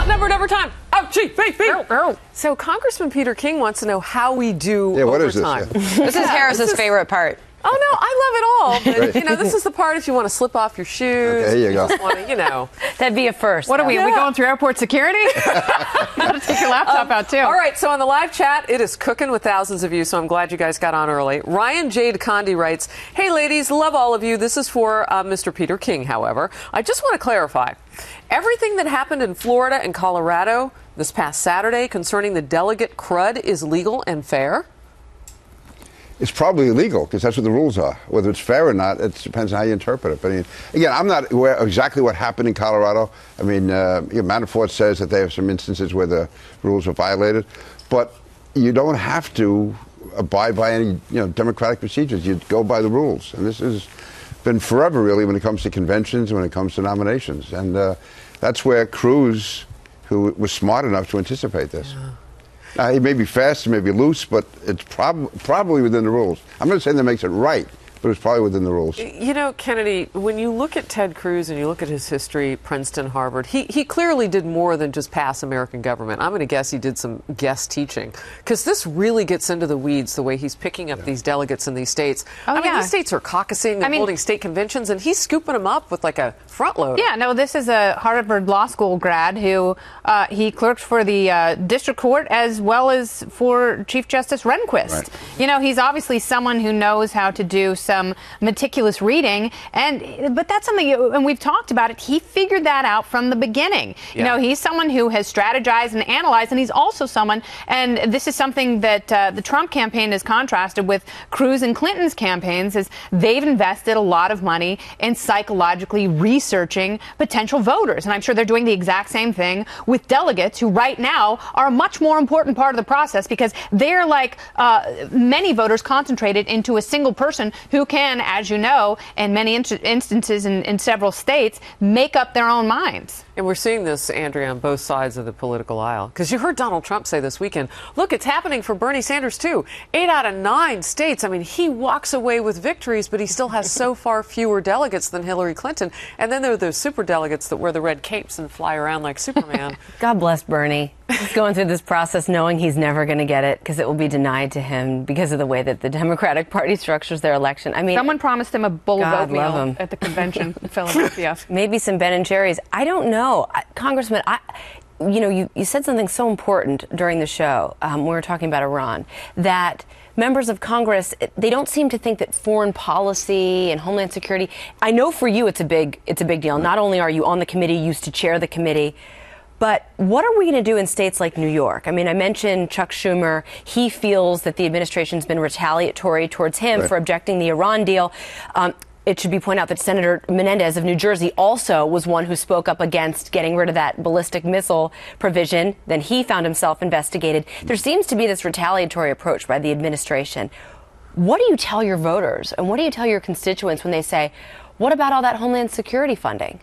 Outnumbered over time. Ouchie, beep, beep. So Congressman Peter King wants to know how we do what overtime. is this? This is Harris's favorite part. Oh, no, I love it all. But, this is the part if you want to slip off your shoes. Okay, here you go. Just want to, That'd be a first. What are we going through airport security? You gotta take your laptop out, too. All right, so on the live chat, it is cooking with thousands of you, so I'm glad you guys got on early. Ryan Jade Condi writes, hey, ladies, love all of you. This is for Mr. Peter King, however. I just want to clarify. Everything that happened in Florida and Colorado this past Saturday concerning the delegate crud is legal and fair? It's probably illegal because that's what the rules are. Whether it's fair or not, it depends on how you interpret it. But again, I'm not aware of exactly what happened in Colorado. I mean, Manafort says that there are some instances where the rules were violated, but you don't have to abide by any democratic procedures. You go by the rules, and this has been forever, really, when it comes to conventions, when it comes to nominations, and that's where Cruz, who was smart enough to anticipate this. Yeah. He may be fast, he may be loose, but it's probably within the rules. I'm not saying that makes it right, but it's probably within the rules. Kennedy, when you look at Ted Cruz and you look at his history, Princeton, Harvard, he clearly did more than just pass American government. I'm going to guess he did some guest teaching, because this really gets into the weeds, the way he's picking up these delegates in these states. These states are caucusing and holding state conventions, and he's scooping them up with like a front load. Yeah, no, this is a Harvard Law School grad who he clerked for the district court as well as for Chief Justice Rehnquist. Right. He's obviously someone who knows how to do some meticulous reading, but that's something, and we've talked about it, he figured that out from the beginning. Yeah. He's someone who has strategized and analyzed, and he's also someone, and this is something that the Trump campaign has contrasted with Cruz and Clinton's campaigns, is they've invested a lot of money in psychologically researching potential voters, and I'm sure they're doing the exact same thing with delegates who right now are a much more important part of the process, because they're like many voters concentrated into a single person who can, as you know, in many instances in several states, make up their own minds. And we're seeing this, Andrea, on both sides of the political aisle. Because you heard Donald Trump say this weekend, look, it's happening for Bernie Sanders, too. 8 out of 9 states. I mean, he walks away with victories, but he still has so far fewer delegates than Hillary Clinton. And then there are those super delegates that wear the red capes and fly around like Superman. God bless Bernie. He's going through this process knowing he's never going to get it because it will be denied to him because of the way that the Democratic Party structures their election. I mean, someone promised him a bowl of oatmeal at the convention in Philadelphia. Maybe some Ben and Jerry's. I don't know. Congressman, you said something so important during the show when we were talking about Iran, that members of Congress, they don't seem to think that foreign policy and homeland security, I know for you it's a big deal. Not only are you on the committee, you used to chair the committee, but what are we going to do in states like New York? I mean, I mentioned Chuck Schumer. He feels that the administration's been retaliatory towards him for objecting the Iran deal. It should be pointed out that Senator Menendez of New Jersey also was one who spoke up against getting rid of that ballistic missile provision. Then he found himself investigated. There seems to be this retaliatory approach by the administration. What do you tell your voters and what do you tell your constituents when they say, what about all that Homeland Security funding?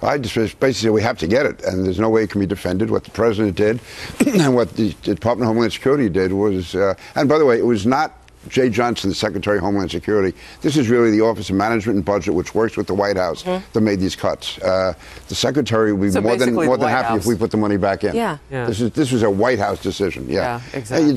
I just basically say we have to get it, and there's no way it can be defended. What the president did and what the Department of Homeland Security did was, and by the way, it was not Jay Johnson, the Secretary of Homeland Security. This is really the Office of Management and Budget, which works with the White House, that made these cuts. The Secretary would be more than happy if we put the money back in. Yeah. This was a White House decision. Yeah, exactly.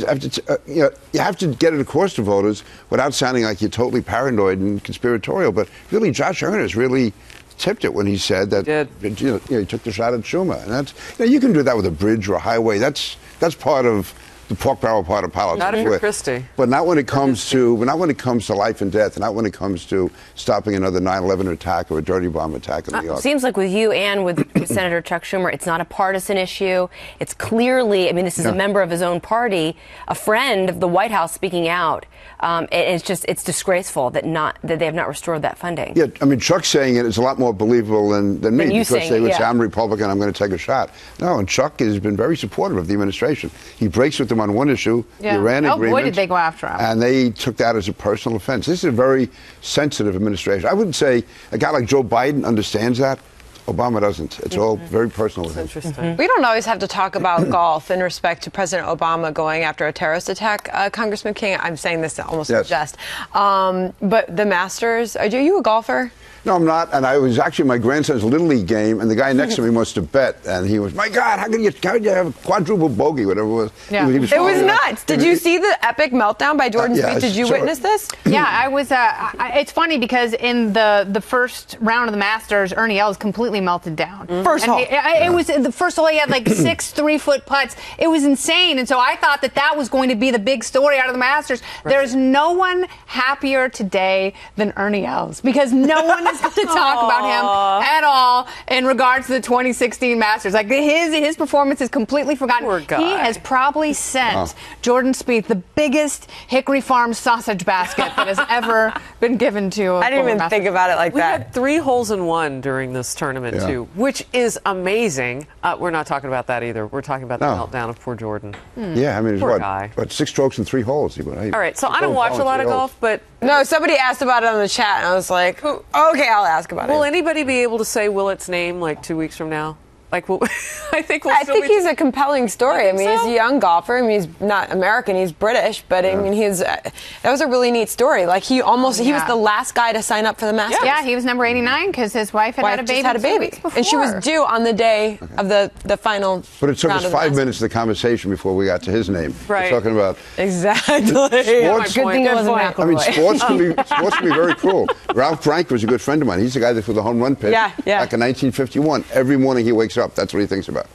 You have to get it across to voters without sounding like you're totally paranoid and conspiratorial. But really, Josh Earnest really tipped it when he said that he took the shot at Schumer, and that's you can do that with a bridge or a highway. That's part of the pork barrel part of politics. Not if you're Christie. But not when it comes to life and death, and not when it comes to stopping another 9/11 attack or a dirty bomb attack in New York. Seems like with you and with Senator Chuck Schumer, it's not a partisan issue. It's clearly, this is a member of his own party, a friend of the White House speaking out. It's disgraceful that they have not restored that funding. Yeah, Chuck saying it is a lot more believable than me, because they would say, I'm Republican, I'm going to take a shot. No, and Chuck has been very supportive of the administration. He breaks with them on one issue, the Iran agreement. Oh, boy, did they go after him. And they took that as a personal offense. This is a very sensitive administration. I wouldn't say a guy like Joe Biden understands that. Obama doesn't. It's all very personal with him. Interesting. We don't always have to talk about golf in respect to President Obama going after a terrorist attack. Congressman King, I'm saying this almost in jest. But the Masters, are you a golfer? No, I'm not. And I was actually my grandson's Little League game, and the guy next to me must have bet. And he was, my God, how could you have a quadruple bogey, whatever it was? Yeah. He was It was nuts. Did you see the epic meltdown by Jordan Spieth? Did you witness this? Yeah, I was. It's funny because in the first round of the Masters, Ernie Els completely melted down. First hole. It was the first hole. He had like 6 3-foot putts. It was insane, and so I thought that was going to be the big story out of the Masters. Right. There's no one happier today than Ernie Els because no one is going to talk about him at all in regards to the 2016 Masters. Like his performance is completely forgotten. Poor guy. He has probably sent Jordan Spieth the biggest Hickory Farm sausage basket that has ever been given to a I didn't even think about it like We that. had 3 holes in 1 during this tournament, too, which is amazing. We're not talking about that either. We're talking about the meltdown of poor Jordan. Yeah, I mean, Poor it's guy. what, 6 strokes and 3 holes. All right, so I don't watch a lot of golf, but No, somebody asked about it on the chat, and I was like, okay, I'll ask about will it. anybody be able to say Willett's name like 2 weeks from now? Like, I think I think he's a compelling story. I mean, he's a young golfer. I mean, he's not American. He's British. But, I mean, that was a really neat story. Like, he was the last guy to sign up for the Masters. Yeah, he was number 89 because his wife had a baby. Just had a baby. And she was due on the day of the final But it took round us of the 5 Masters. minutes of the conversation before we got to his name. Right. We're talking about Exactly. sports. Good thing it wasn't McElroy. I mean, sports can be very cruel. Ralph Frank was a good friend of mine. He's the guy that threw the home run pitch back in 1951. Every morning he wakes up, that's what he thinks about.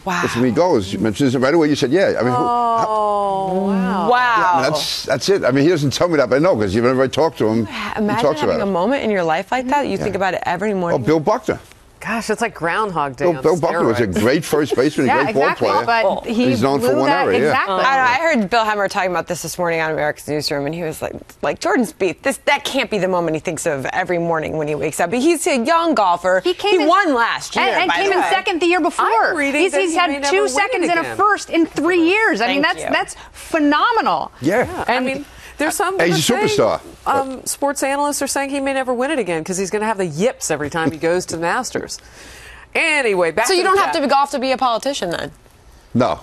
Wow. Because when he goes, he mentions it right away. You said, yeah. I mean, wow. Wow. I mean, that's it. I mean, he doesn't tell me that, but I know because whenever I talk to him, he Imagine talks having about a it. moment in your life like that. You think about it every Oh, morning. Bill Buckner. Gosh, it's like Groundhog Day. Bill Buckner was a great first baseman, a great ball player. But He's known for one area. Exactly. I heard Bill Hemmer talking about this morning on America's Newsroom, and he was like Jordan Spieth. That can't be the moment he thinks of every morning when he wakes up. But he's a young golfer. He won last year, and came in second the year before. I'm reading He's that he may had never 2 win seconds it and a again. first in 3 years. I mean, that's phenomenal. Yeah. I mean, there's some that He's a are saying, superstar. Sports analysts are saying he may never win it again because he's going to have the yips every time he goes to the Masters. Anyway, back So to you the don't chat. have to golf to be a politician then? No.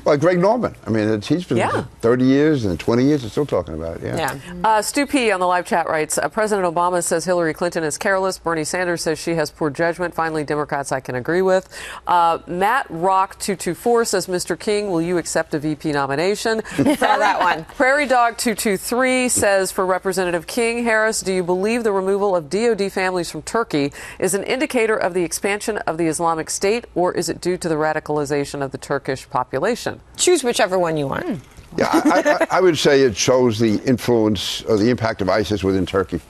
But Greg Norman. I mean, he's been 30 years and 20 years and still talking about it. Yeah. Stu P. on the live chat writes, President Obama says Hillary Clinton is careless. Bernie Sanders says she has poor judgment. Finally, Democrats I can agree with. Matt Rock 224 says, Mr. King, will you accept a VP nomination? that one. Prairie Dog 223 says, for Representative King, Harris, do you believe the removal of DoD families from Turkey is an indicator of the expansion of the Islamic State, or is it due to the radicalization of the Turkish population? Choose whichever one you want. Yeah, I would say it shows the influence or the impact of ISIS within Turkey.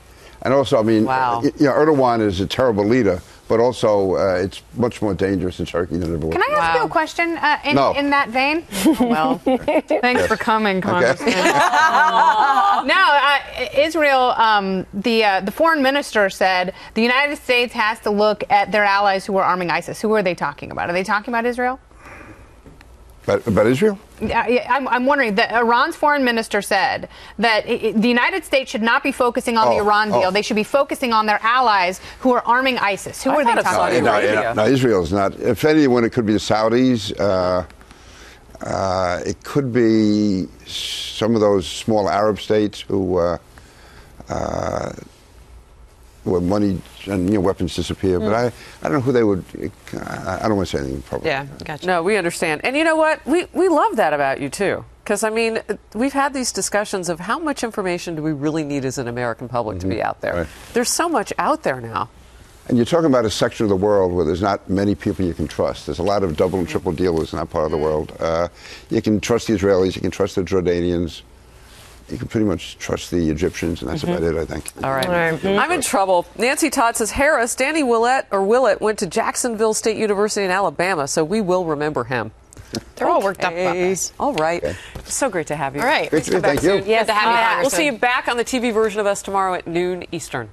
And also, I mean, Erdogan is a terrible leader, but also it's much more dangerous in Turkey than it ever was. Can I ask you a question in that vein? Well, thanks for coming, Congressman. Israel, the foreign minister said the United States has to look at their allies who are arming ISIS. Who are they talking about? Are they talking about Israel? About Israel? I'm wondering, that Iran's foreign minister said that the United States should not be focusing on the Iran deal. They should be focusing on their allies who are arming ISIS. Who are they talking about? No, Israel's not. If anyone, it could be the Saudis. It could be some of those small Arab states who where money and weapons disappear. But I don't know who they would. I don't want to say anything probably. Yeah, gotcha. No, we understand. And you know what? We love that about you, too. Because, I mean, we've had these discussions of how much information do we really need as an American public to be out there. Right. There's so much out there now. And you're talking about a section of the world where there's not many people you can trust. There's a lot of double and triple dealers in that part of the world. You can trust the Israelis. You can trust the Jordanians. You can pretty much trust the Egyptians, and that's about it, I think. All right. I'm in trouble. Nancy Todd says, Harris, Danny Willett went to Jacksonville State University in Alabama, so we will remember him. They're all worked up about this. All right. Okay. So great to have you. All right. Thank you. Yes, to have you, We'll see you back on the TV version of us tomorrow at noon Eastern.